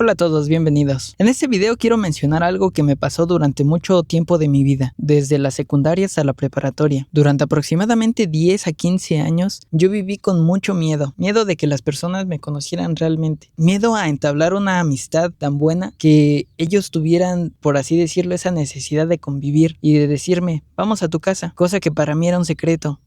Hola a todos, bienvenidos. En este video quiero mencionar algo que me pasó durante mucho tiempo de mi vida, desde la secundaria hasta la preparatoria. Durante aproximadamente 10 a 15 años, yo viví con mucho miedo de que las personas me conocieran realmente. Miedo a entablar una amistad tan buena que ellos tuvieran, por así decirlo, esa necesidad de convivir y de decirme, vamos a tu casa, cosa que para mí era un secreto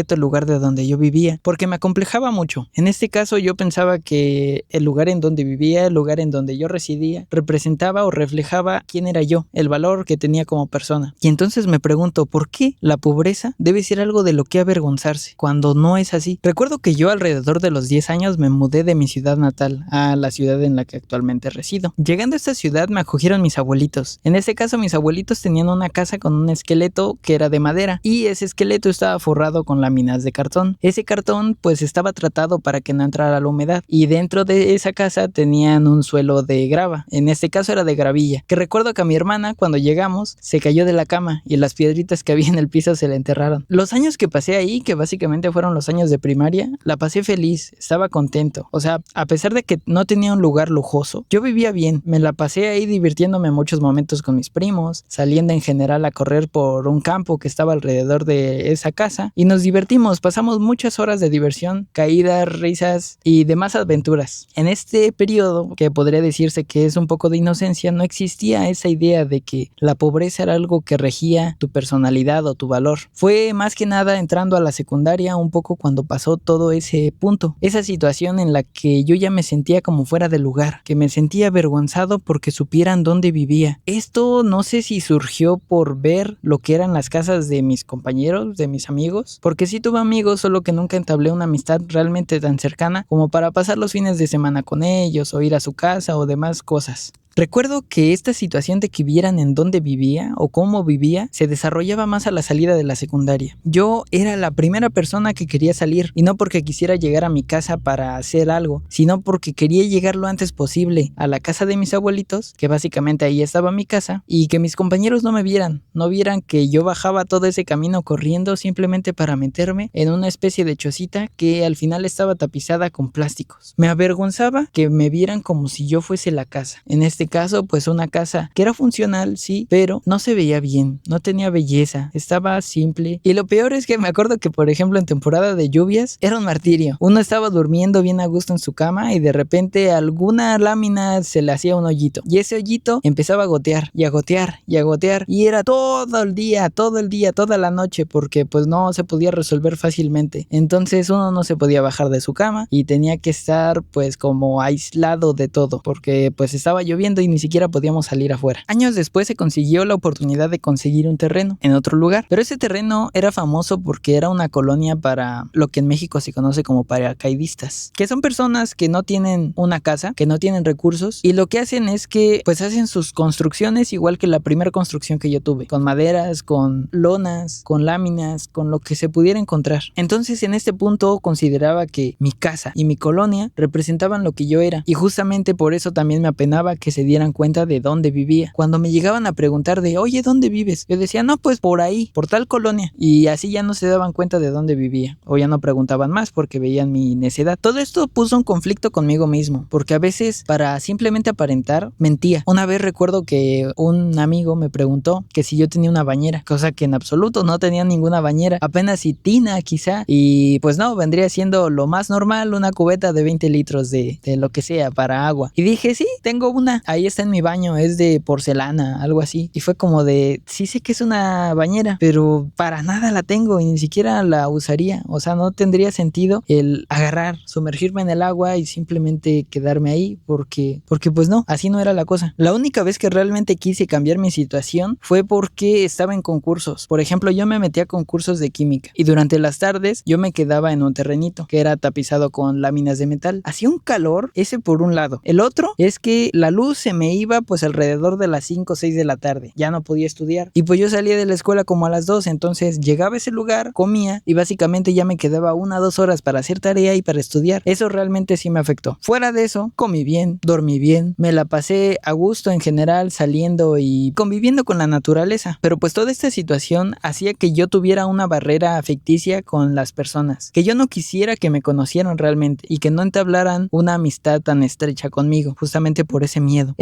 el lugar de donde yo vivía, porque me acomplejaba mucho. En este caso yo pensaba que el lugar en donde vivía, el lugar en donde yo residía, representaba o reflejaba quién era yo, el valor que tenía como persona. Y entonces me pregunto, ¿por qué la pobreza debe ser algo de lo que avergonzarse, cuando no es así? Recuerdo que yo alrededor de los 10 años me mudé de mi ciudad natal a la ciudad en la que actualmente resido. Llegando a esta ciudad me acogieron mis abuelitos. En este caso mis abuelitos tenían una casa con un esqueleto que era de madera y ese esqueleto estaba forrado con láminas de cartón. Ese cartón pues estaba tratado para que no entrara la humedad y dentro de esa casa tenían un suelo de grava, en este caso era de gravilla, que recuerdo que a mi hermana cuando llegamos se cayó de la cama y las piedritas que había en el piso se le enterraron. Los años que pasé ahí, que básicamente fueron los años de primaria, la pasé feliz, estaba contento, o sea, a pesar de que no tenía un lugar lujoso, yo vivía bien, me la pasé ahí divirtiéndome muchos momentos con mis primos, saliendo en general a correr por un campo que estaba alrededor de esa casa y nos divertimos, pasamos muchas horas de diversión, caídas, risas y demás aventuras. En este periodo, que podría decirse que es un poco de inocencia, no existía esa idea de que la pobreza era algo que regía tu personalidad o tu valor. Fue más que nada entrando a la secundaria un poco cuando pasó todo ese punto, esa situación en la que yo ya me sentía como fuera de lugar, que me sentía avergonzado porque supieran dónde vivía. Esto no sé si surgió por ver lo que eran las casas de mis compañeros, de mis amigos, porque sí tuve amigos, solo que nunca entablé una amistad realmente tan cercana como para pasar los fines de semana con ellos o ir a su casa o demás cosas. Recuerdo que esta situación de que vieran en dónde vivía o cómo vivía se desarrollaba más a la salida de la secundaria. Yo era la primera persona que quería salir y no porque quisiera llegar a mi casa para hacer algo, sino porque quería llegar lo antes posible a la casa de mis abuelitos, que básicamente ahí estaba mi casa, y que mis compañeros no me vieran, no vieran que yo bajaba todo ese camino corriendo simplemente para meterme en una especie de chocita que al final estaba tapizada con plásticos. Me avergonzaba que me vieran como si yo fuese la casa. En este caso, pues una casa que era funcional, sí, pero no se veía bien, no tenía belleza, estaba simple. Y lo peor es que me acuerdo que, por ejemplo, en temporada de lluvias era un martirio. Uno estaba durmiendo bien a gusto en su cama y de repente alguna lámina se le hacía un hoyito. Y ese hoyito empezaba a gotear y a gotear y a gotear. Y era todo el día, toda la noche, porque pues no se podía resolver fácilmente. Entonces uno no se podía bajar de su cama y tenía que estar pues como aislado de todo, porque pues estaba lloviendo y ni siquiera podíamos salir afuera. Años después se consiguió la oportunidad de conseguir un terreno en otro lugar, pero ese terreno era famoso porque era una colonia para lo que en México se conoce como paracaidistas, que son personas que no tienen una casa, que no tienen recursos y lo que hacen es que pues hacen sus construcciones igual que la primera construcción que yo tuve, con maderas, con lonas, con láminas, con lo que se pudiera encontrar. Entonces en este punto consideraba que mi casa y mi colonia representaban lo que yo era y justamente por eso también me apenaba que se dieran cuenta de dónde vivía. Cuando me llegaban a preguntar de, oye, ¿dónde vives? Yo decía, no, pues por ahí, por tal colonia. Y así ya no se daban cuenta de dónde vivía. O ya no preguntaban más porque veían mi necedad. Todo esto puso un conflicto conmigo mismo, porque a veces para simplemente aparentar, mentía. Una vez recuerdo que un amigo me preguntó que si yo tenía una bañera, cosa que en absoluto no tenía ninguna bañera, apenas si tina quizá. Y pues no, vendría siendo lo más normal, una cubeta de 20 litros de lo que sea para agua. Y dije, sí, tengo una. Ahí está en mi baño, es de porcelana, algo así. Y fue como de, sí sé que es una bañera, pero para nada la tengo y ni siquiera la usaría. O sea, no tendría sentido el agarrar, sumergirme en el agua y simplemente quedarme ahí porque pues no, así no era la cosa. La única vez que realmente quise cambiar mi situación fue porque estaba en concursos. Por ejemplo, yo me metí a concursos de química y durante las tardes yo me quedaba en un terrenito que era tapizado con láminas de metal. Hacía un calor, ese por un lado. El otro es que la luz bus se me iba pues alrededor de las 5 o 6 de la tarde, ya no podía estudiar y pues yo salía de la escuela como a las 2, entonces llegaba a ese lugar, comía y básicamente ya me quedaba 1 o 2 horas para hacer tarea y para estudiar. Eso realmente sí me afectó. Fuera de eso, comí bien, dormí bien, me la pasé a gusto en general saliendo y conviviendo con la naturaleza, pero pues toda esta situación hacía que yo tuviera una barrera ficticia con las personas, que yo no quisiera que me conocieran realmente y que no entablaran una amistad tan estrecha conmigo, justamente por ese miedo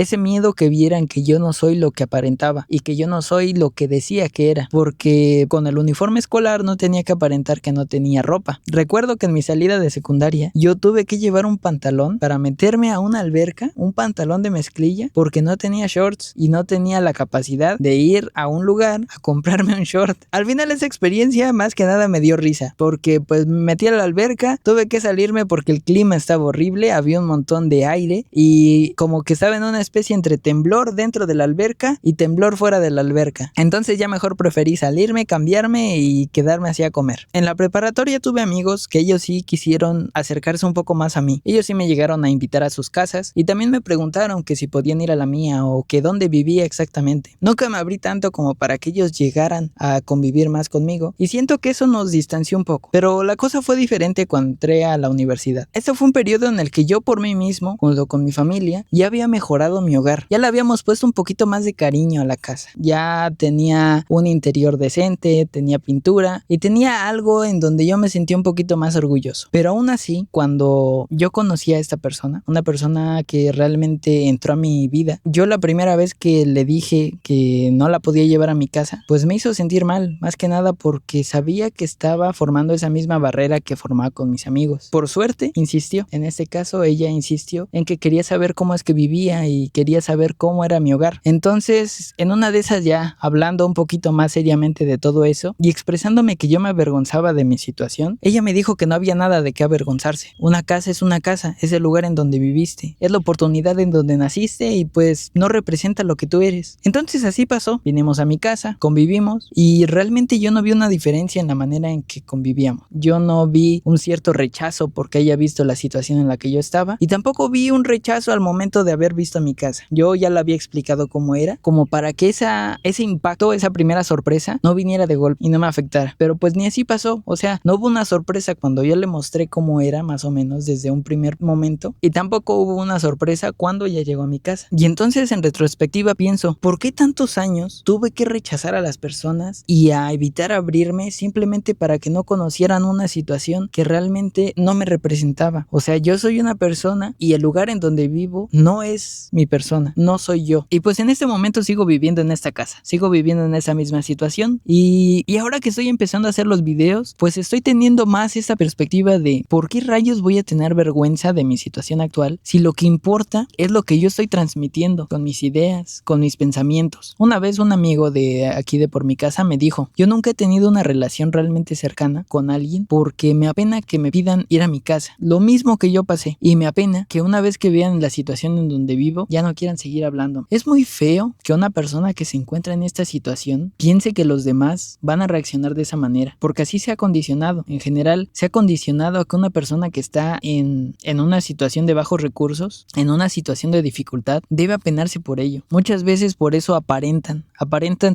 que vieran que yo no soy lo que aparentaba y que yo no soy lo que decía que era, porque con el uniforme escolar no tenía que aparentar que no tenía ropa. Recuerdo que en mi salida de secundaria yo tuve que llevar un pantalón para meterme a una alberca, un pantalón de mezclilla, porque no tenía shorts y no tenía la capacidad de ir a un lugar a comprarme un short. Al final esa experiencia más que nada me dio risa, porque pues me metí a la alberca, tuve que salirme porque el clima estaba horrible, había un montón de aire y como que estaba en una especie entre temblor dentro de la alberca y temblor fuera de la alberca. Entonces ya mejor preferí salirme, cambiarme y quedarme así a comer. En la preparatoria tuve amigos que ellos sí quisieron acercarse un poco más a mí. Ellos sí me llegaron a invitar a sus casas y también me preguntaron que si podían ir a la mía o que dónde vivía exactamente. Nunca me abrí tanto como para que ellos llegaran a convivir más conmigo y siento que eso nos distanció un poco. Pero la cosa fue diferente cuando entré a la universidad. Este fue un periodo en el que yo por mí mismo, junto con mi familia, ya había mejorado mi hogar. Ya le habíamos puesto un poquito más de cariño a la casa. Ya tenía un interior decente, tenía pintura y tenía algo en donde yo me sentía un poquito más orgulloso. Pero aún así, cuando yo conocí a esta persona, una persona que realmente entró a mi vida, yo la primera vez que le dije que no la podía llevar a mi casa, pues me hizo sentir mal, más que nada porque sabía que estaba formando esa misma barrera que formaba con mis amigos. Por suerte, insistió. En este caso, ella insistió en que quería saber cómo es que vivía y quería saber cómo era mi hogar. Entonces, en una de esas ya, hablando un poquito más seriamente de todo eso y expresándome que yo me avergonzaba de mi situación, ella me dijo que no había nada de qué avergonzarse. Una casa es una casa, es el lugar en donde viviste, es la oportunidad en donde naciste y pues no representa lo que tú eres. Entonces así pasó, vinimos a mi casa, convivimos y realmente yo no vi una diferencia en la manera en que convivíamos. Yo no vi un cierto rechazo porque haya visto la situación en la que yo estaba y tampoco vi un rechazo al momento de haber visto mi casa. Yo ya le había explicado cómo era, como para que ese impacto, esa primera sorpresa no viniera de golpe y no me afectara. Pero pues ni así pasó, o sea, no hubo una sorpresa cuando yo le mostré cómo era más o menos desde un primer momento y tampoco hubo una sorpresa cuando ya llegó a mi casa. Y entonces en retrospectiva pienso, ¿por qué tantos años tuve que rechazar a las personas y a evitar abrirme simplemente para que no conocieran una situación que realmente no me representaba? O sea, yo soy una persona y el lugar en donde vivo no es mi persona, no soy yo. Y pues en este momento sigo viviendo en esta casa, sigo viviendo en esa misma situación y ahora que estoy empezando a hacer los videos, pues estoy teniendo más esta perspectiva de ¿por qué rayos voy a tener vergüenza de mi situación actual si lo que importa es lo que yo estoy transmitiendo con mis ideas, con mis pensamientos? Una vez un amigo de aquí de por mi casa me dijo, yo nunca he tenido una relación realmente cercana con alguien porque me apena que me pidan ir a mi casa, lo mismo que yo pasé, y me apena que una vez que vean la situación en donde vivo ya no quieran seguir hablando. Es muy feo que una persona que se encuentra en esta situación piense que los demás van a reaccionar de esa manera, porque así se ha condicionado. En general se ha condicionado a que una persona que está en una situación de bajos recursos, en una situación de dificultad, debe apenarse por ello. Muchas veces por eso aparentan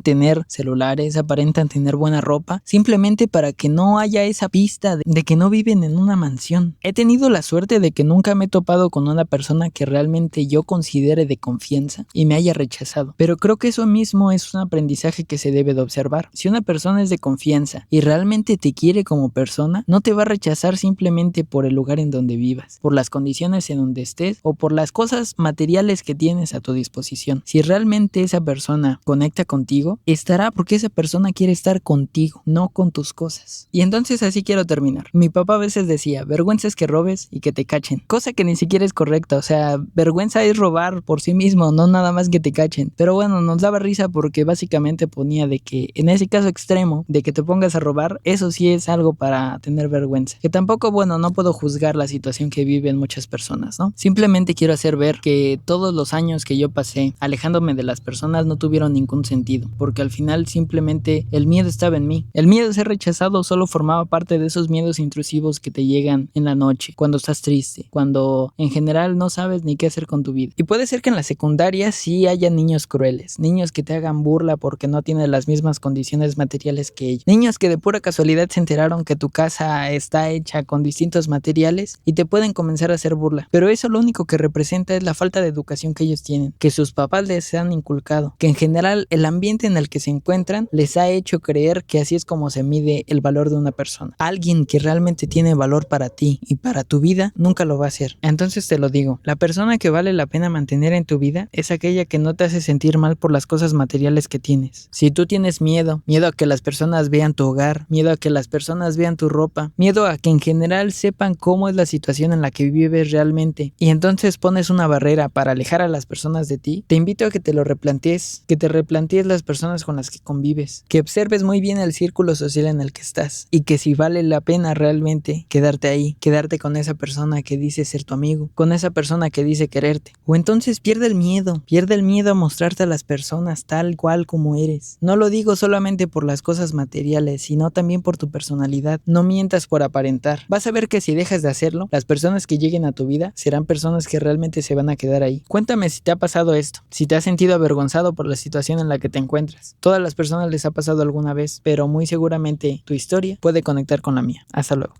tener celulares, aparentan tener buena ropa, simplemente para que no haya esa pista de que no viven en una mansión. He tenido la suerte de que nunca me he topado con una persona que realmente yo considere de confianza y me haya rechazado, pero creo que eso mismo es un aprendizaje que se debe de observar. Si una persona es de confianza y realmente te quiere como persona, no te va a rechazar simplemente por el lugar en donde vivas, por las condiciones en donde estés o por las cosas materiales que tienes a tu disposición. Si realmente esa persona conecta contigo, estará porque esa persona quiere estar contigo, no con tus cosas. Y entonces así quiero terminar. Mi papá a veces decía, vergüenza es que robes y que te cachen, cosa que ni siquiera es correcta. O sea, vergüenza es robar por sí mismo, no nada más que te cachen. Pero bueno, nos daba risa porque básicamente ponía de que en ese caso extremo de que te pongas a robar, eso sí es algo para tener vergüenza. Que tampoco, bueno, no puedo juzgar la situación que viven muchas personas, ¿no? Simplemente quiero hacer ver que todos los años que yo pasé alejándome de las personas no tuvieron ningún sentido, porque al final simplemente el miedo estaba en mí. El miedo de ser rechazado solo formaba parte de esos miedos intrusivos que te llegan en la noche, cuando estás triste, cuando en general no sabes ni qué hacer con tu vida. Y puede ser que en la secundaria sí haya niños crueles, niños que te hagan burla porque no tienen las mismas condiciones materiales que ellos, niños que de pura casualidad se enteraron que tu casa está hecha con distintos materiales y te pueden comenzar a hacer burla, pero eso lo único que representa es la falta de educación que ellos tienen, que sus papás les han inculcado, que en general el ambiente en el que se encuentran les ha hecho creer que así es como se mide el valor de una persona. Alguien que realmente tiene valor para ti y para tu vida nunca lo va a hacer. Entonces te lo digo, la persona que vale la pena mantener en tu vida es aquella que no te hace sentir mal por las cosas materiales que tienes. Si tú tienes miedo a que las personas vean tu hogar, miedo a que las personas vean tu ropa, miedo a que en general sepan cómo es la situación en la que vives realmente, y entonces pones una barrera para alejar a las personas de ti, te invito a que te lo replantees, que te replantees las personas con las que convives, que observes muy bien el círculo social en el que estás y que si vale la pena realmente quedarte ahí, quedarte con esa persona que dice ser tu amigo, con esa persona que dice quererte. O entonces pierde el miedo a mostrarte a las personas tal cual como eres. No lo digo solamente por las cosas materiales, sino también por tu personalidad. No mientas por aparentar. Vas a ver que si dejas de hacerlo, las personas que lleguen a tu vida serán personas que realmente se van a quedar ahí. Cuéntame si te ha pasado esto, si te has sentido avergonzado por la situación en la que te encuentras. Todas las personas les ha pasado alguna vez, pero muy seguramente tu historia puede conectar con la mía. Hasta luego.